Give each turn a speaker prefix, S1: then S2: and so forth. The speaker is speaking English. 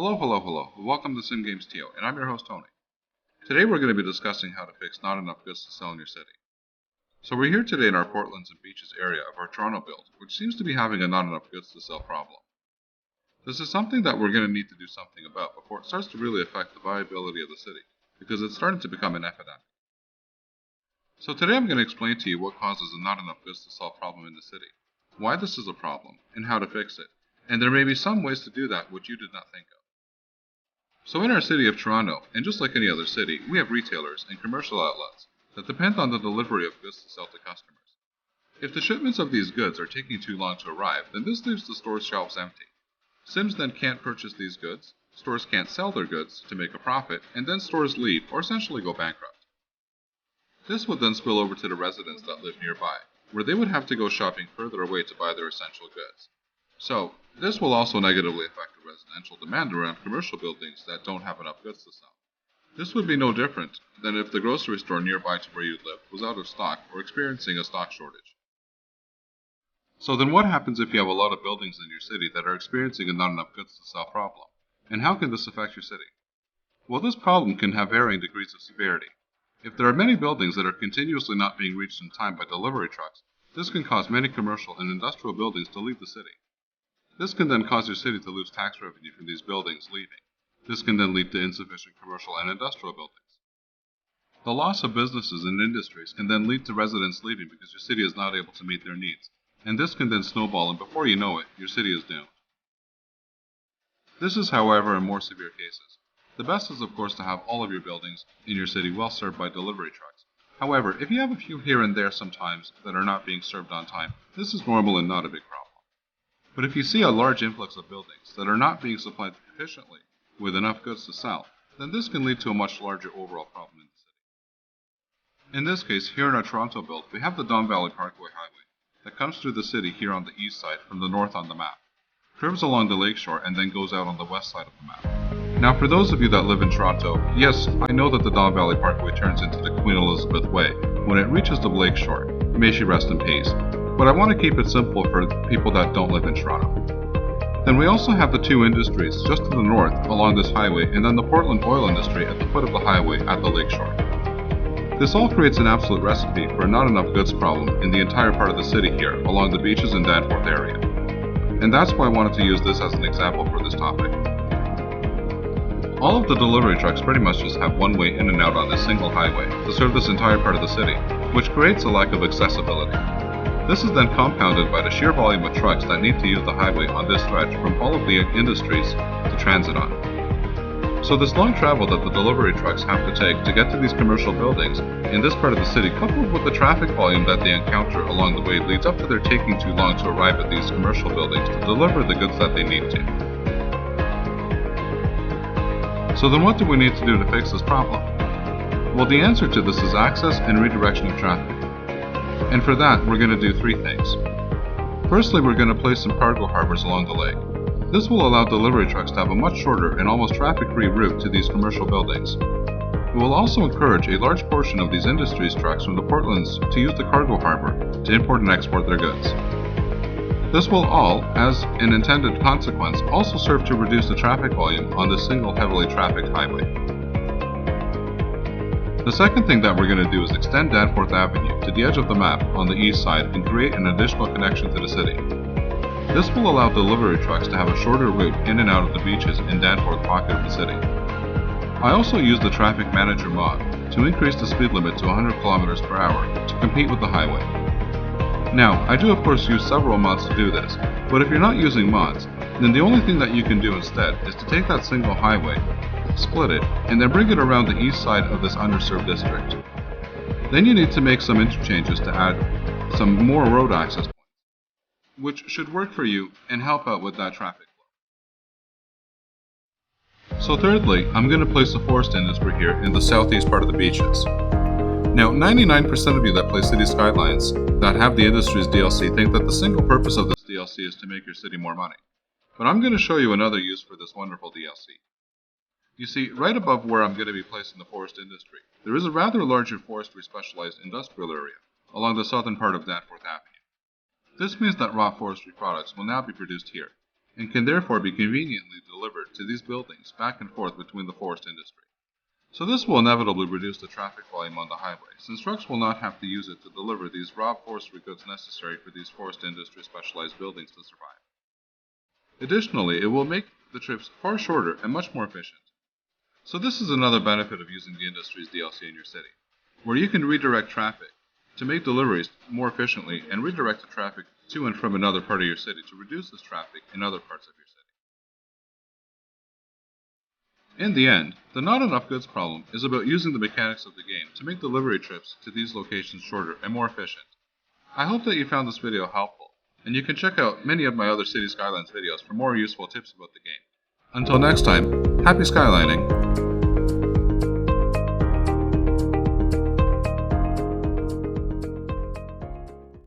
S1: Hello. Welcome to Sim Games TO, and I'm your host Tony. Today we're going to be discussing how to fix not enough goods to sell in your city. So we're here today in our Portlands and Beaches area of our Toronto build, which seems to be having a not enough goods to sell problem. This is something that we're going to need to do something about before it starts to really affect the viability of the city, because it's starting to become an epidemic. So today I'm going to explain to you what causes a not enough goods to sell problem in the city, why this is a problem, and how to fix it. And there may be some ways to do that which you did not think of. So in our city of Toronto, and just like any other city, we have retailers and commercial outlets that depend on the delivery of goods to sell to customers. If the shipments of these goods are taking too long to arrive, then this leaves the store's shelves empty. Sims then can't purchase these goods, stores can't sell their goods to make a profit, and then stores leave or essentially go bankrupt. This would then spill over to the residents that live nearby, where they would have to go shopping further away to buy their essential goods. So, this will also negatively affect the residential demand around commercial buildings that don't have enough goods to sell. This would be no different than if the grocery store nearby to where you live was out of stock or experiencing a stock shortage. So then what happens if you have a lot of buildings in your city that are experiencing a not enough goods to sell problem? And how can this affect your city? Well, this problem can have varying degrees of severity. If there are many buildings that are continuously not being reached in time by delivery trucks, this can cause many commercial and industrial buildings to leave the city. This can then cause your city to lose tax revenue from these buildings leaving. This can then lead to insufficient commercial and industrial buildings. The loss of businesses and industries can then lead to residents leaving because your city is not able to meet their needs, and this can then snowball, and before you know it, your city is doomed. This is, however, in more severe cases. The best is, of course, to have all of your buildings in your city well served by delivery trucks. However, if you have a few here and there sometimes that are not being served on time, this is normal and not a big problem. But if you see a large influx of buildings that are not being supplied efficiently with enough goods to sell, then this can lead to a much larger overall problem in the city. In this case, here in our Toronto build, we have the Don Valley Parkway highway that comes through the city here on the east side from the north on the map, curves along the lakeshore, and then goes out on the west side of the map. Now, for those of you that live in Toronto, yes, I know that the Don Valley Parkway turns into the Queen Elizabeth Way when it reaches the lakeshore. May she rest in peace. But I want to keep it simple for people that don't live in Toronto. Then we also have the two industries just to the north along this highway, and then the Portland oil industry at the foot of the highway at the lakeshore. This all creates an absolute recipe for a not enough goods problem in the entire part of the city here along the Beaches and Danforth area. And that's why I wanted to use this as an example for this topic. All of the delivery trucks pretty much just have one way in and out on this single highway to serve this entire part of the city, which creates a lack of accessibility. This is then compounded by the sheer volume of trucks that need to use the highway on this stretch from all of the industries to transit on. So this long travel that the delivery trucks have to take to get to these commercial buildings in this part of the city, coupled with the traffic volume that they encounter along the way, leads up to their taking too long to arrive at these commercial buildings to deliver the goods that they need to. So then what do we need to do to fix this problem? Well, the answer to this is access and redirection of traffic. And for that, we're going to do three things. Firstly, we're going to place some cargo harbors along the lake. This will allow delivery trucks to have a much shorter and almost traffic-free route to these commercial buildings. We will also encourage a large portion of these industries trucks from the Portlands to use the cargo harbor to import and export their goods. This will all, as an intended consequence, also serve to reduce the traffic volume on this single heavily trafficked highway. The second thing that we're going to do is extend Danforth Avenue to the edge of the map on the east side and create an additional connection to the city. This will allow delivery trucks to have a shorter route in and out of the Beaches and Danforth pocket of the city. I also use the Traffic Manager mod to increase the speed limit to 100 km per hour to compete with the highway. Now, I do of course use several mods to do this, but if you're not using mods, then the only thing that you can do instead is to take that single highway, split it, and then bring it around the east side of this underserved district. Then you need to make some interchanges to add some more road access points, which should work for you and help out with that traffic flow. So thirdly, I'm going to place a forest industry here in the southeast part of the Beaches. Now, 99% of you that play City Skylines that have the Industries DLC think that the single purpose of this DLC is to make your city more money. But I'm going to show you another use for this wonderful DLC. You see, right above where I'm going to be placing the forest industry, there is a rather larger forestry specialized industrial area along the southern part of Danforth Avenue. This means that raw forestry products will now be produced here, and can therefore be conveniently delivered to these buildings back and forth between the forest industry. So this will inevitably reduce the traffic volume on the highway, since trucks will not have to use it to deliver these raw forestry goods necessary for these forest industry specialized buildings to survive. Additionally, it will make the trips far shorter and much more efficient. So this is another benefit of using the industry's DLC in your city, where you can redirect traffic to make deliveries more efficiently and redirect the traffic to and from another part of your city to reduce this traffic in other parts of your city. In the end, the not enough goods problem is about using the mechanics of the game to make delivery trips to these locations shorter and more efficient. I hope that you found this video helpful, and you can check out many of my other City Skylines videos for more useful tips about the game. Until next time, happy skylining!